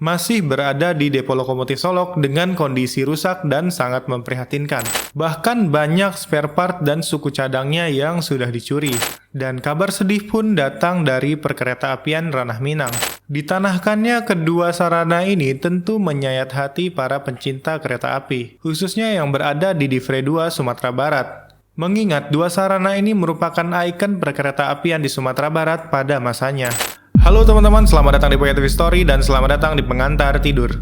masih berada di depo lokomotif Solok dengan kondisi rusak dan sangat memprihatinkan. Bahkan banyak spare part dan suku cadangnya yang sudah dicuri. Dan kabar sedih pun datang dari Perkeretaapian Ranah Minang. Ditanahkannya kedua sarana ini tentu menyayat hati para pencinta kereta api, khususnya yang berada di Divre 2 Sumatera Barat. Mengingat dua sarana ini merupakan ikon perkeretaapian di Sumatera Barat pada masanya. Halo teman-teman, selamat datang di Poya TV Story dan selamat datang di Pengantar Tidur.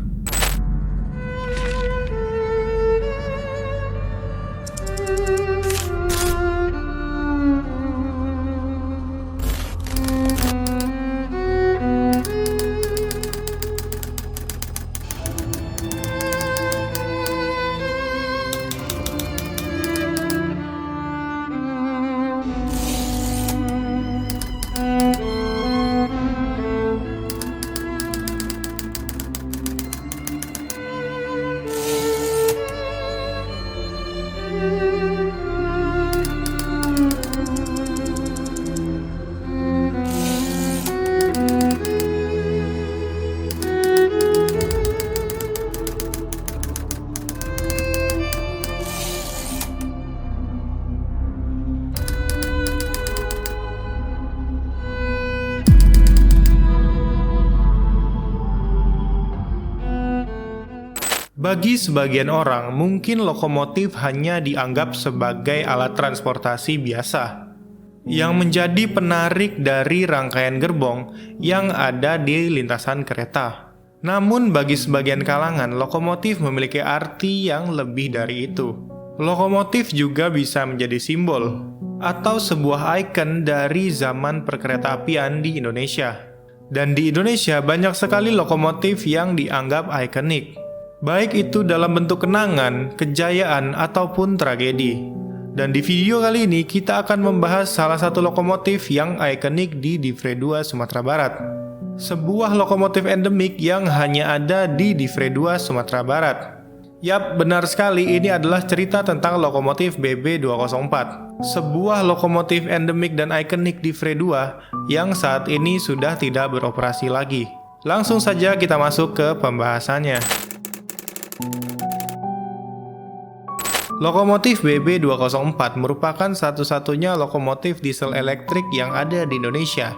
Bagi sebagian orang, mungkin lokomotif hanya dianggap sebagai alat transportasi biasa yang menjadi penarik dari rangkaian gerbong yang ada di lintasan kereta. Namun bagi sebagian kalangan, lokomotif memiliki arti yang lebih dari itu. Lokomotif juga bisa menjadi simbol atau sebuah ikon dari zaman perkeretaapian di Indonesia. Dan di Indonesia banyak sekali lokomotif yang dianggap ikonik, baik itu dalam bentuk kenangan, kejayaan, ataupun tragedi. Dan di video kali ini kita akan membahas salah satu lokomotif yang ikonik di Divre 2 Sumatera Barat. Sebuah lokomotif endemik yang hanya ada di Divre 2 Sumatera Barat. Yap, benar sekali, ini adalah cerita tentang lokomotif BB204. Sebuah lokomotif endemik dan ikonik Divre 2 yang saat ini sudah tidak beroperasi lagi. Langsung saja kita masuk ke pembahasannya. Lokomotif BB204 merupakan satu-satunya lokomotif diesel elektrik yang ada di Indonesia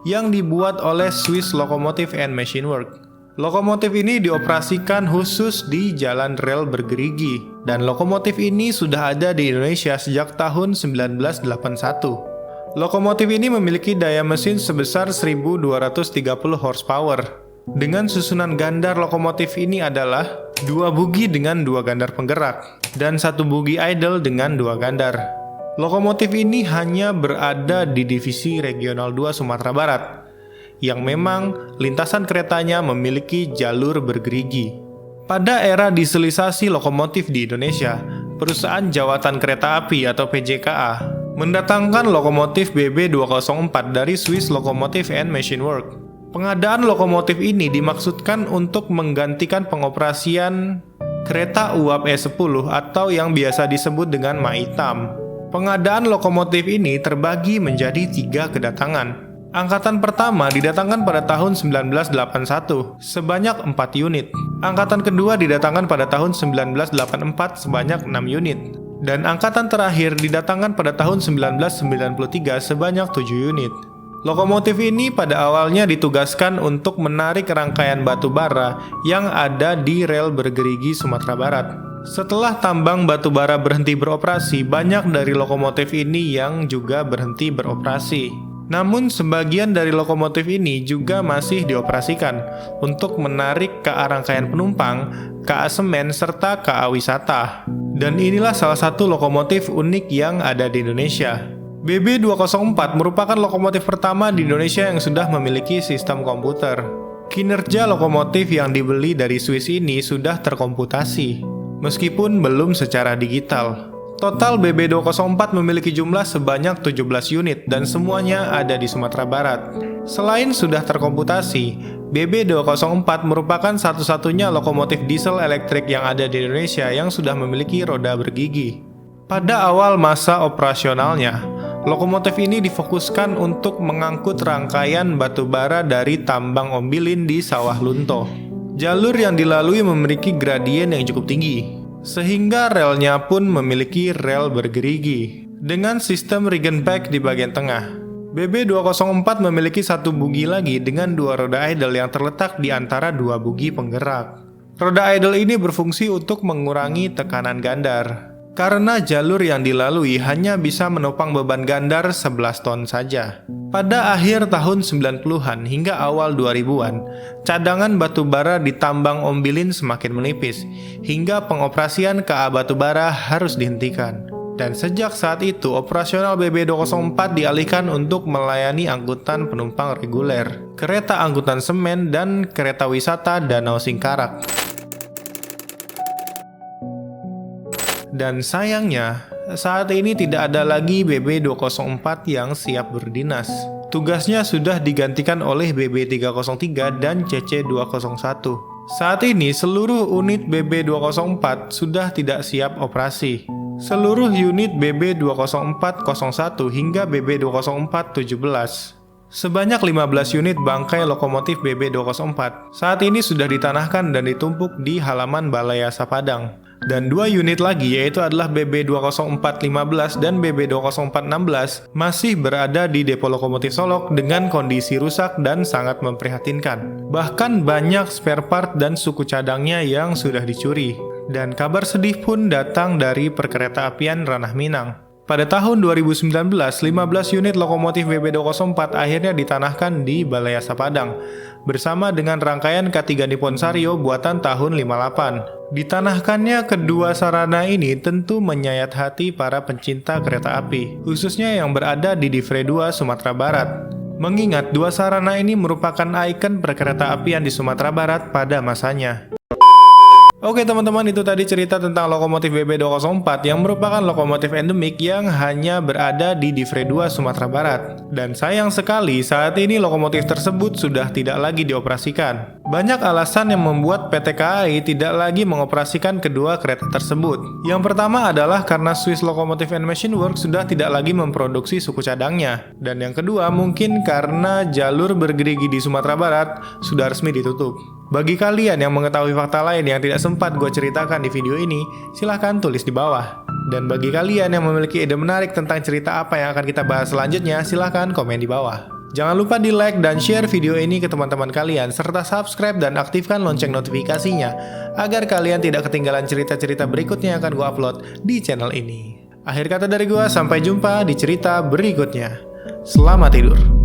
yang dibuat oleh Swiss Locomotive and Machine Works. Lokomotif ini dioperasikan khusus di jalan rel bergerigi, dan lokomotif ini sudah ada di Indonesia sejak tahun 1981. Lokomotif ini memiliki daya mesin sebesar 1230 horsepower. Dengan susunan gandar lokomotif ini adalah 2 bugi dengan 2 gandar penggerak dan 1 bugi idle dengan 2 gandar. Lokomotif ini hanya berada di divisi Regional 2 Sumatera Barat, yang memang lintasan keretanya memiliki jalur bergerigi. Pada era dieselisasi lokomotif di Indonesia, perusahaan Jawatan Kereta Api atau PJKA mendatangkan lokomotif BB204 dari Swiss Locomotive and Machine Works. Pengadaan lokomotif ini dimaksudkan untuk menggantikan pengoperasian kereta uap E10 atau yang biasa disebut dengan Maitam. Pengadaan lokomotif ini terbagi menjadi 3 kedatangan. Angkatan pertama didatangkan pada tahun 1981 sebanyak 4 unit. Angkatan kedua didatangkan pada tahun 1984 sebanyak 6 unit. Dan angkatan terakhir didatangkan pada tahun 1993 sebanyak 7 unit. Lokomotif ini pada awalnya ditugaskan untuk menarik rangkaian batu bara yang ada di rel bergerigi Sumatera Barat. Setelah tambang batu bara berhenti beroperasi, banyak dari lokomotif ini yang juga berhenti beroperasi. Namun sebagian dari lokomotif ini juga masih dioperasikan untuk menarik KA rangkaian penumpang, KA semen, serta KA wisata. Dan inilah salah satu lokomotif unik yang ada di Indonesia. BB204 merupakan lokomotif pertama di Indonesia yang sudah memiliki sistem komputer. Kinerja lokomotif yang dibeli dari Swiss ini sudah terkomputasi, meskipun belum secara digital. Total BB204 memiliki jumlah sebanyak 17 unit dan semuanya ada di Sumatera Barat. Selain sudah terkomputasi, BB204 merupakan satu-satunya lokomotif diesel elektrik yang ada di Indonesia yang sudah memiliki roda bergigi. Pada awal masa operasionalnya, lokomotif ini difokuskan untuk mengangkut rangkaian batu bara dari tambang Ombilin di Sawah Lunto. Jalur yang dilalui memiliki gradien yang cukup tinggi, sehingga relnya pun memiliki rel bergerigi dengan sistem Rickenbacker di bagian tengah. BB204 memiliki satu bugi lagi dengan dua roda idle yang terletak di antara dua bugi penggerak. Roda idle ini berfungsi untuk mengurangi tekanan gandar, karena jalur yang dilalui hanya bisa menopang beban gandar 11 ton saja. Pada akhir tahun 90-an hingga awal 2000-an, cadangan batubara di tambang Ombilin semakin menipis, hingga pengoperasian KA batubara harus dihentikan. Dan sejak saat itu, operasional BB204 dialihkan untuk melayani angkutan penumpang reguler, kereta angkutan semen, dan kereta wisata Danau Singkarak. Dan sayangnya, saat ini tidak ada lagi BB204 yang siap berdinas. Tugasnya sudah digantikan oleh BB303 dan CC201. Saat ini, seluruh unit BB204 sudah tidak siap operasi. Seluruh unit BB20401 hingga BB20417. Sebanyak 15 unit bangkai lokomotif BB204 saat ini sudah ditanahkan dan ditumpuk di halaman Balai Yasa Padang. Dan 2 unit lagi yaitu adalah BB20415 dan BB20416 masih berada di depo lokomotif Solok dengan kondisi rusak dan sangat memprihatinkan. Bahkan banyak spare part dan suku cadangnya yang sudah dicuri. Dan kabar sedih pun datang dari Perkeretaapian Ranah Minang. Pada tahun 2019, 15 unit lokomotif BB204 akhirnya ditanahkan di Balai Yasa Padang bersama dengan rangkaian K3 Nippon Sario buatan tahun 58. Ditanahkannya kedua sarana ini tentu menyayat hati para pencinta kereta api, khususnya yang berada di Divre 2 Sumatera Barat. Mengingat dua sarana ini merupakan ikon perkeretaapian di Sumatera Barat pada masanya. Oke teman-teman, itu tadi cerita tentang lokomotif BB204 yang merupakan lokomotif endemik yang hanya berada di Divre 2 Sumatera Barat. Dan sayang sekali saat ini lokomotif tersebut sudah tidak lagi dioperasikan. Banyak alasan yang membuat PT KAI tidak lagi mengoperasikan kedua kereta tersebut. Yang pertama adalah karena Swiss Locomotive and Machine Works sudah tidak lagi memproduksi suku cadangnya. Dan yang kedua mungkin karena jalur bergerigi di Sumatera Barat sudah resmi ditutup. Bagi kalian yang mengetahui fakta lain yang tidak sempat gue ceritakan di video ini, silahkan tulis di bawah. Dan bagi kalian yang memiliki ide menarik tentang cerita apa yang akan kita bahas selanjutnya, silahkan komen di bawah. Jangan lupa di like dan share video ini ke teman-teman kalian, serta subscribe dan aktifkan lonceng notifikasinya, agar kalian tidak ketinggalan cerita-cerita berikutnya yang akan gue upload di channel ini. Akhir kata dari gue, sampai jumpa di cerita berikutnya. Selamat tidur.